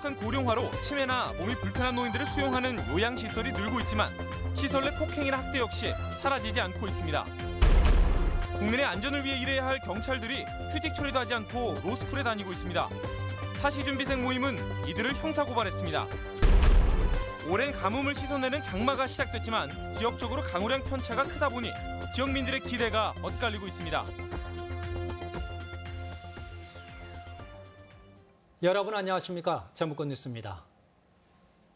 심각한 고령화로 치매나 몸이 불편한 노인들을 수용하는 요양시설이 늘고 있지만 시설 내 폭행이나 학대 역시 사라지지 않고 있습니다. 국민의 안전을 위해 일해야 할 경찰들이 휴직 처리도 하지 않고 로스쿨에 다니고 있습니다. 사시준비생 모임은 이들을 형사고발했습니다. 오랜 가뭄을 씻어내는 장마가 시작됐지만 지역적으로 강우량 편차가 크다 보니 지역민들의 기대가 엇갈리고 있습니다. 여러분 안녕하십니까? 전북권 뉴스입니다.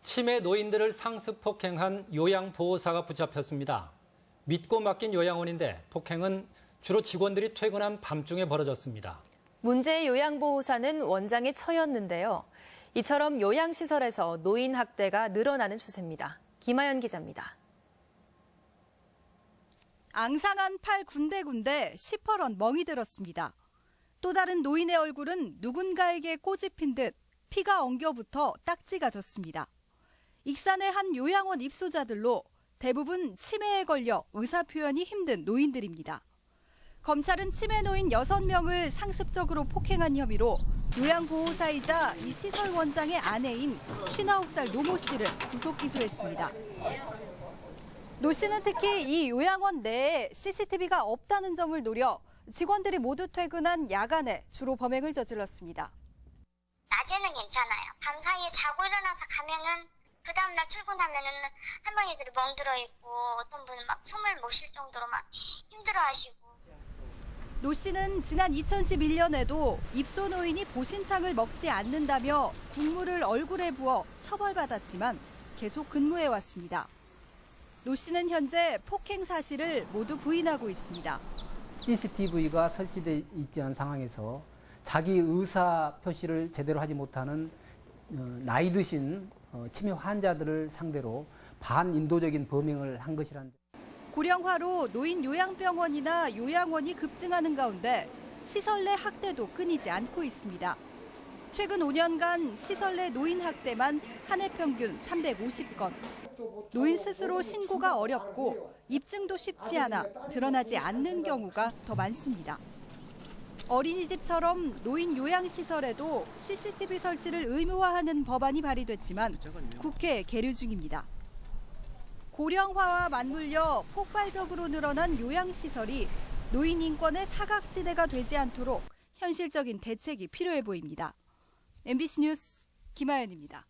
치매 노인들을 상습 폭행한 요양보호사가 붙잡혔습니다. 믿고 맡긴 요양원인데 폭행은 주로 직원들이 퇴근한 밤중에 벌어졌습니다. 문제의 요양보호사는 원장의 처였는데요. 이처럼 요양시설에서 노인 학대가 늘어나는 추세입니다. 김하연 기자입니다. 앙상한 팔 군데군데 시퍼런 멍이 들었습니다. 또 다른 노인의 얼굴은 누군가에게 꼬집힌 듯 피가 엉겨붙어 딱지가 졌습니다. 익산의 한 요양원 입소자들로 대부분 치매에 걸려 의사표현이 힘든 노인들입니다. 검찰은 치매 노인 6명을 상습적으로 폭행한 혐의로 요양보호사이자 이 시설 원장의 아내인 59살 노모 씨를 구속 기소했습니다. 노 씨는 특히 이 요양원 내에 CCTV가 없다는 점을 노려 직원들이 모두 퇴근한 야간에 주로 범행을 저질렀습니다. 낮에는 괜찮아요. 밤사이에 자고 일어나서 가면은 그 다음날 출근하면은 할머니들이 멍들어 있고 어떤 분은 막 숨을 못 쉴 정도로 막 힘들어하시고. 노 씨는 지난 2011년에도 입소 노인이 보신탕을 먹지 않는다며 국물을 얼굴에 부어 처벌받았지만 계속 근무해왔습니다. 노 씨는 현재 폭행 사실을 모두 부인하고 있습니다. CCTV가 설치되어 있지 않은 상황에서 자기 의사 표시를 제대로 하지 못하는 나이 드신 치매 환자들을 상대로 반인도적인 범행을 한 것이라는 점. 고령화로 노인 요양병원이나 요양원이 급증하는 가운데 시설 내 학대도 끊이지 않고 있습니다. 최근 5년간 시설 내 노인 학대만 한 해 평균 350건. 노인 스스로 신고가 어렵고 입증도 쉽지 않아 드러나지 않는 경우가 더 많습니다. 어린이집처럼 노인 요양시설에도 CCTV 설치를 의무화하는 법안이 발의됐지만 국회에 계류 중입니다. 고령화와 맞물려 폭발적으로 늘어난 요양시설이 노인 인권의 사각지대가 되지 않도록 현실적인 대책이 필요해 보입니다. MBC 뉴스 김하연입니다.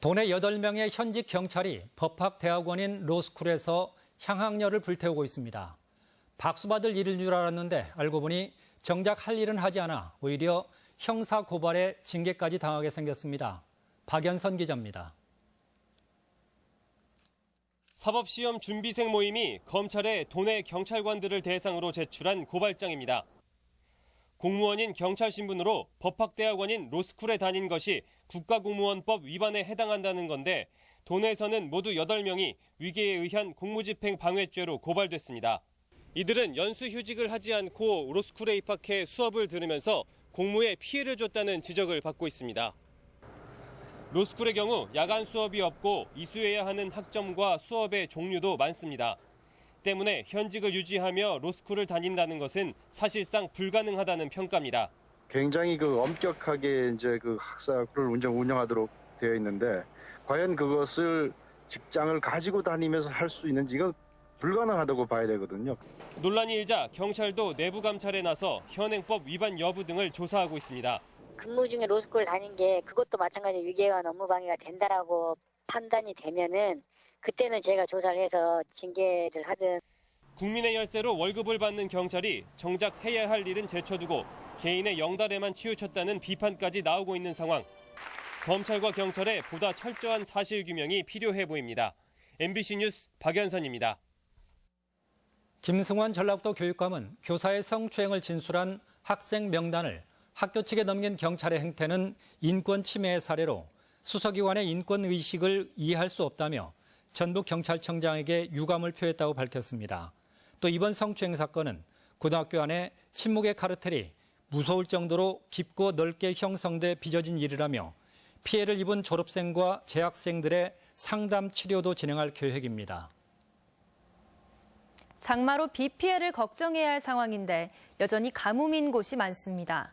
도내 8명의 현직 경찰이 법학대학원인 로스쿨에서 향학녀를 불태우고 있습니다. 박수받을 일인 줄 알았는데 알고 보니 정작 할 일은 하지 않아 오히려 형사고발에 징계까지 당하게 생겼습니다. 박연선 기자입니다. 사법시험 준비생 모임이 검찰에 도내 경찰관들을 대상으로 제출한 고발장입니다. 공무원인 경찰 신분으로 법학대학원인 로스쿨에 다닌 것이 국가공무원법 위반에 해당한다는 건데 도내에서는 모두 8명이 위계에 의한 공무집행 방해죄로 고발됐습니다. 이들은 연수휴직을 하지 않고 로스쿨에 입학해 수업을 들으면서 공무에 피해를 줬다는 지적을 받고 있습니다. 로스쿨의 경우 야간 수업이 없고 이수해야 하는 학점과 수업의 종류도 많습니다. 때문에 현직을 유지하며 로스쿨을 다닌다는 것은 사실상 불가능하다는 평가입니다. 굉장히 엄격하게 이제 학사를 운영하도록 되어 있는데 과연 그것을 직장을 가지고 다니면서 할 수 있는지 이건 불가능하다고 봐야 되거든요. 논란이 일자 경찰도 내부 감찰에 나서 현행법 위반 여부 등을 조사하고 있습니다. 근무 중에 로스쿨 다닌 게 그것도 마찬가지로 위계와 업무 방해가 된다라고 판단이 되면은 그때는 제가 조사를 해서 징계를 하든. 국민의 열쇠로 월급을 받는 경찰이 정작 해야 할 일은 제쳐두고 개인의 영달에만 치우쳤다는 비판까지 나오고 있는 상황. 검찰과 경찰의 보다 철저한 사실규명이 필요해 보입니다. MBC 뉴스 박연선입니다. 김승환 전라북도 교육감은 교사의 성추행을 진술한 학생 명단을 학교 측에 넘긴 경찰의 행태는 인권 침해의 사례로 수사기관의 인권의식을 이해할 수 없다며 전북경찰청장에게 유감을 표했다고 밝혔습니다. 또 이번 성추행 사건은 고등학교 안에 침묵의 카르텔이 무서울 정도로 깊고 넓게 형성돼 빚어진 일이라며 피해를 입은 졸업생과 재학생들의 상담 치료도 진행할 계획입니다. 장마로 비 피해를 걱정해야 할 상황인데 여전히 가뭄인 곳이 많습니다.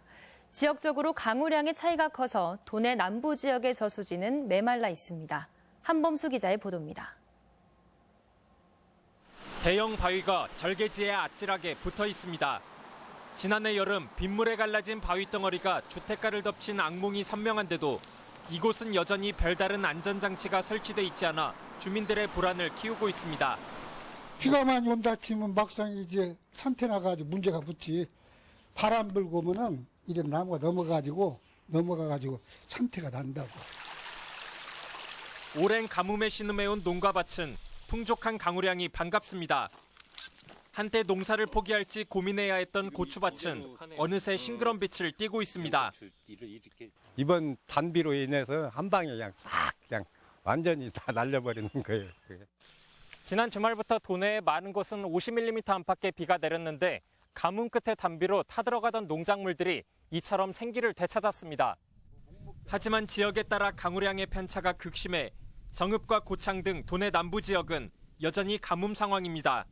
지역적으로 강우량의 차이가 커서 도내 남부 지역의 저수지는 메말라 있습니다. 한범수 기자의 보도입니다. 대형 바위가 절개지에 아찔하게 붙어 있습니다. 지난해 여름 빗물에 갈라진 바위 덩어리가 주택가를 덮친 악몽이 선명한데도 이곳은 여전히 별다른 안전장치가 설치돼 있지 않아 주민들의 불안을 키우고 있습니다. 비가 많이 온다 치면 막상 이제 산태 나가지고 문제가 붙지. 바람 불고 오면은 이런 나무가 넘어가가지고 산태가 난다고. 오랜 가뭄에 신음해온 농가밭은 풍족한 강우량이 반갑습니다. 한때 농사를 포기할지 고민해야 했던 고추밭은 어느새 싱그런 빛을 띠고 있습니다. 이번 단비로 인해서 한 방에 그냥 완전히 다 날려버리는 거예요. 지난 주말부터 도내에 많은 곳은 50mm 안팎의 비가 내렸는데 가뭄 끝에 단비로 타들어가던 농작물들이 이처럼 생기를 되찾았습니다. 하지만 지역에 따라 강우량의 편차가 극심해 정읍과 고창 등 도내 남부 지역은 여전히 가뭄 상황입니다.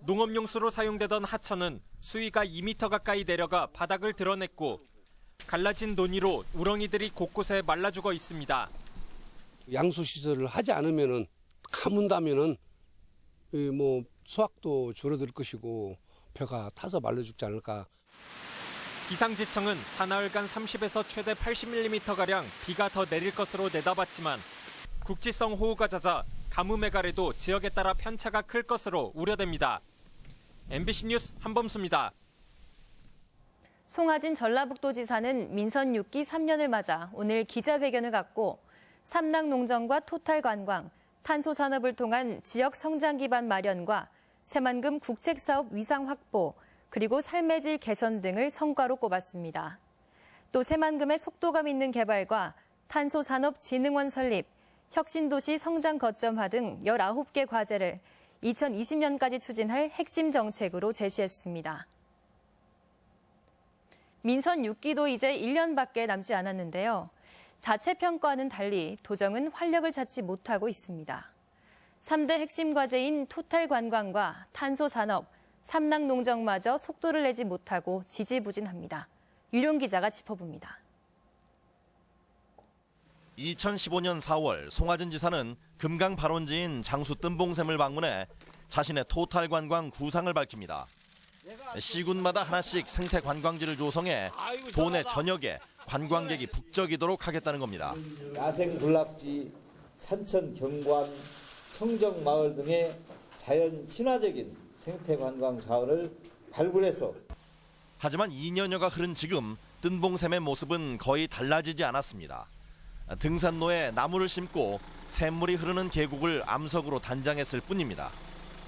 농업용수로 사용되던 하천은 수위가 2m 가까이 내려가 바닥을 드러냈고 갈라진 논이로 우렁이들이 곳곳에 말라 죽어 있습니다. 양수 시설을 하지 않으면은 가문다면은 뭐 수확도 줄어들 것이고 벼가 타서 말라 죽지 않을까. 기상지청은 사나흘간 30에서 최대 80mm가량 비가 더 내릴 것으로 내다봤지만 국지성 호우가 잦아 가뭄의 가래도 지역에 따라 편차가 클 것으로 우려됩니다. MBC 뉴스 한범수입니다. 송하진 전라북도지사는 민선 6기 3년을 맞아 오늘 기자회견을 갖고 삼락농정과 토탈관광, 탄소산업을 통한 지역 성장 기반 마련과 새만금 국책사업 위상 확보, 그리고 삶의 질 개선 등을 성과로 꼽았습니다. 또 새만금의 속도감 있는 개발과 탄소산업진흥원 설립, 혁신도시 성장 거점화 등 19개 과제를 2020년까지 추진할 핵심 정책으로 제시했습니다. 민선 6기도 이제 1년밖에 남지 않았는데요. 자체 평가와는 달리 도정은 활력을 찾지 못하고 있습니다. 3대 핵심 과제인 토탈 관광과 탄소 산업, 삼락 농정마저 속도를 내지 못하고 지지부진합니다. 유룡 기자가 짚어봅니다. 2015년 4월 송하진 지사는 금강 발원지인 장수 뜸봉샘을 방문해 자신의 토탈 관광 구상을 밝힙니다. 시군마다 하나씩 생태 관광지를 조성해 도내 전역에 관광객이 북적이도록 하겠다는 겁니다. 야생 군락지, 산천 경관, 청정 마을 등의 자연 친화적인 생태 관광 자원을 발굴해서 하지만 2년여가 흐른 지금 뜸봉샘의 모습은 거의 달라지지 않았습니다. 등산로에 나무를 심고 샘물이 흐르는 계곡을 암석으로 단장했을 뿐입니다.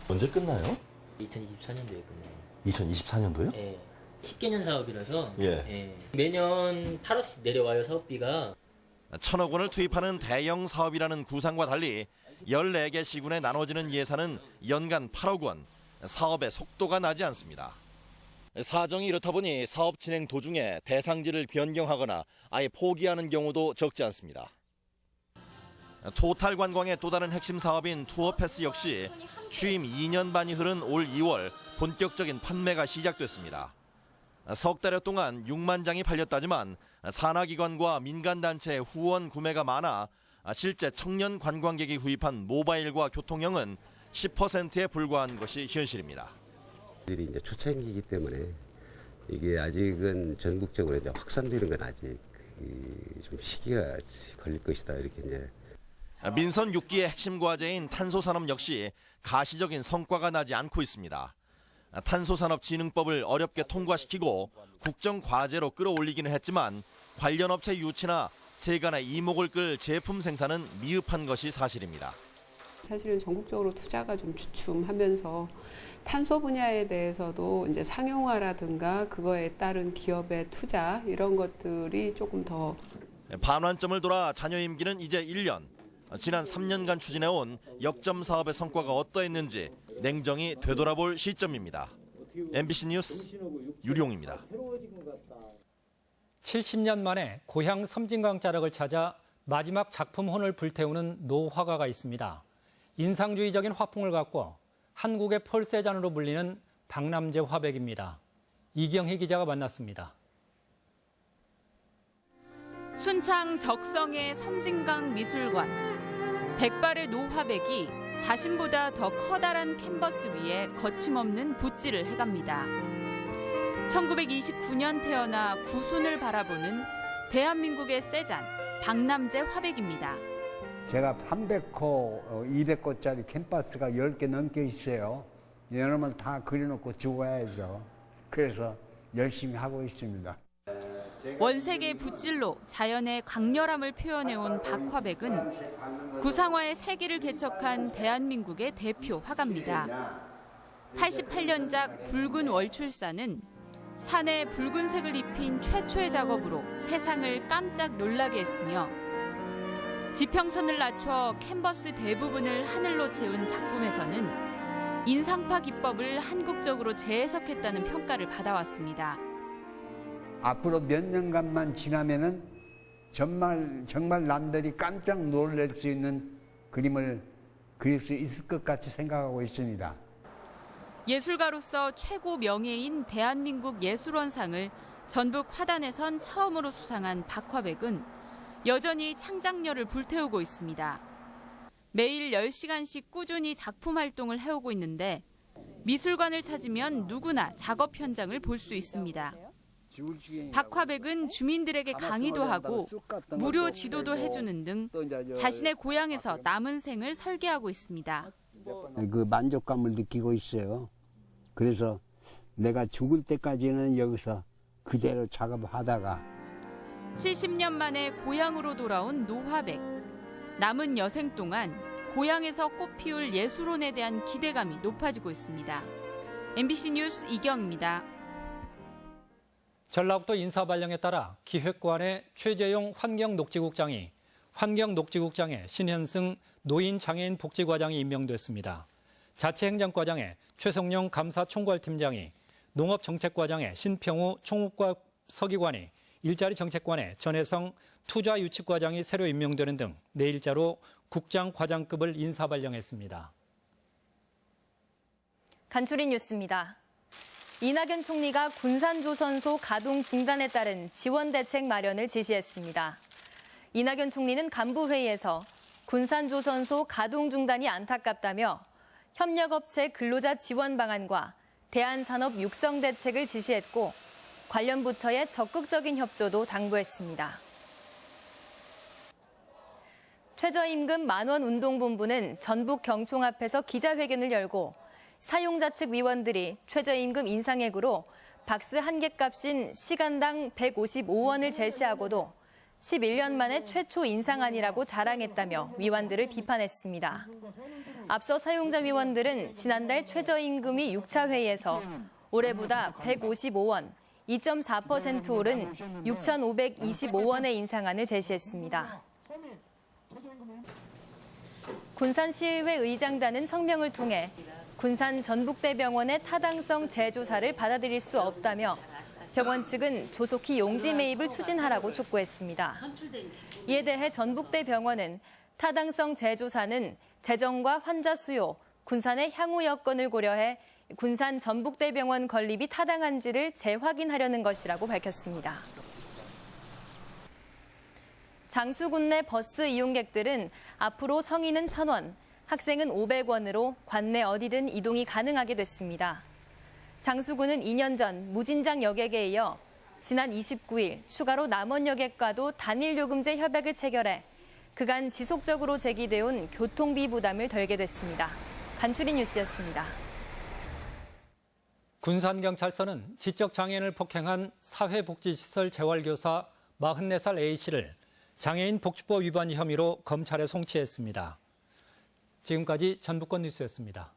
언제 끝나요? 2024년도에 끝나요. 2024년도요? 예. 10개년 사업이라서 예. 예. 매년 8억씩 내려와요, 사업비가. 1,000억 원을 투입하는 대형 사업이라는 구상과 달리 14개 시군에 나눠지는 예산은 연간 8억 원, 사업의 속도가 나지 않습니다. 사정이 이렇다 보니 사업 진행 도중에 대상지를 변경하거나 아예 포기하는 경우도 적지 않습니다. 토탈 관광의 또 다른 핵심 사업인 투어패스 역시 취임 2년 반이 흐른 올 2월 본격적인 판매가 시작됐습니다. 석 달여 동안 6만 장이 팔렸다지만 산하기관과 민간단체의 후원 구매가 많아 실제 청년 관광객이 구입한 모바일과 교통형은 10%에 불과한 것이 현실입니다. 들이 이제 초창기이기 때문에 이게 아직은 전국적으로 이제 확산되는 건 아직 좀 시기가 걸릴 것이다 이렇게 이제. 민선 6기의 핵심 과제인 탄소산업 역시 가시적인 성과가 나지 않고 있습니다. 탄소산업진흥법을 어렵게 통과시키고 국정과제로 끌어올리기는 했지만 관련 업체 유치나 세간의 이목을 끌 제품 생산은 미흡한 것이 사실입니다. 사실은 전국적으로 투자가 좀 주춤하면서 탄소 분야에 대해서도 이제 상용화라든가 그거에 따른 기업의 투자 이런 것들이 조금 더 반환점을 돌아 자녀 임기는 이제 1년. 지난 3년간 추진해온 역점 사업의 성과가 어떠했는지 냉정히 되돌아볼 시점입니다. MBC 뉴스 유룡입니다. 70년 만에 고향 섬진강 자락을 찾아 마지막 작품혼을 불태우는 노화가가 있습니다. 인상주의적인 화풍을 갖고 한국의 펄세잔으로 불리는 박남재 화백입니다. 이경희 기자가 만났습니다. 순창 적성의 섬진강 미술관. 백발의 노화백이 자신보다 더 커다란 캔버스 위에 거침없는 붓질을 해갑니다. 1929년 태어나 구순을 바라보는 대한민국의 세잔, 박남재 화백입니다. 제가 300호, 200호짜리 캔버스가 10개 넘게 있어요. 여러분 다 그려놓고 죽어야죠. 그래서 열심히 하고 있습니다. 원색의 붓질로 자연의 강렬함을 표현해온 박화백은 구상화의 세기를 개척한 대한민국의 대표 화가입니다. 88년작 붉은 월출사는 산에 붉은색을 입힌 최초의 작업으로 세상을 깜짝 놀라게 했으며 지평선을 낮춰 캔버스 대부분을 하늘로 채운 작품에서는 인상파 기법을 한국적으로 재해석했다는 평가를 받아왔습니다. 앞으로 몇 년간만 지나면은 정말 남들이 깜짝 놀랄 수 있는 그림을 그릴 수 있을 것 같이 생각하고 있습니다. 예술가로서 최고 명예인 대한민국 예술원상을 전북 화단에선 처음으로 수상한 박화백은 여전히 창작열을 불태우고 있습니다. 매일 10시간씩 꾸준히 작품 활동을 해오고 있는데 미술관을 찾으면 누구나 작업 현장을 볼 수 있습니다. 박화백은 주민들에게 강의도 하고 무료 지도도 해주는 등 자신의 고향에서 남은 생을 설계하고 있습니다. 그 만족감을 느끼고 있어요. 그래서 내가 죽을 때까지는 여기서 그대로 작업을 하다가 70년 만에 고향으로 돌아온 노화백. 남은 여생 동안 고향에서 꽃피울 예술혼에 대한 기대감이 높아지고 있습니다. MBC 뉴스 이경입니다. 전라북도 인사발령에 따라 기획관의 최재용 환경녹지국장이 환경녹지국장에 신현승 노인장애인 복지과장이 임명됐습니다. 자치행정과장에 최성용 감사총괄팀장이, 농업정책과장에 신평우 총무과 서기관이, 일자리 정책관에 전혜성 투자유치과장이 새로 임명되는 등 내일자로 국장, 과장급을 인사발령했습니다. 간추린 뉴스입니다. 이낙연 총리가 군산조선소 가동 중단에 따른 지원 대책 마련을 지시했습니다. 이낙연 총리는 간부회의에서 군산조선소 가동 중단이 안타깝다며 협력업체 근로자 지원 방안과 대한산업 육성 대책을 지시했고 관련 부처의 적극적인 협조도 당부했습니다. 최저임금 만원 운동본부는 전북 경총 앞에서 기자회견을 열고 사용자 측 위원들이 최저임금 인상액으로 박스 한 개 값인 시간당 155원을 제시하고도 11년 만에 최초 인상안이라고 자랑했다며 위원들을 비판했습니다. 앞서 사용자 위원들은 지난달 최저임금이 6차 회의에서 올해보다 155원, 2.4% 오른 6,525원의 인상안을 제시했습니다. 군산시의회 의장단은 성명을 통해 군산 전북대병원의 타당성 재조사를 받아들일 수 없다며 병원 측은 조속히 용지 매입을 추진하라고 촉구했습니다. 이에 대해 전북대병원은 타당성 재조사는 재정과 환자 수요, 군산의 향후 여건을 고려해 군산 전북대병원 건립이 타당한지를 재확인하려는 것이라고 밝혔습니다. 장수군 내 버스 이용객들은 앞으로 성인은 1,000원, 학생은 500원으로 관내 어디든 이동이 가능하게 됐습니다. 장수군은 2년 전 무진장 여객에 이어 지난 29일 추가로 남원여객과도 단일 요금제 협약을 체결해 그간 지속적으로 제기돼 온 교통비 부담을 덜게 됐습니다. 간추린 뉴스였습니다. 군산경찰서는 지적장애인을 폭행한 사회복지시설 재활교사 44살 A씨를 장애인 복지법 위반 혐의로 검찰에 송치했습니다. 지금까지 전북권 뉴스였습니다.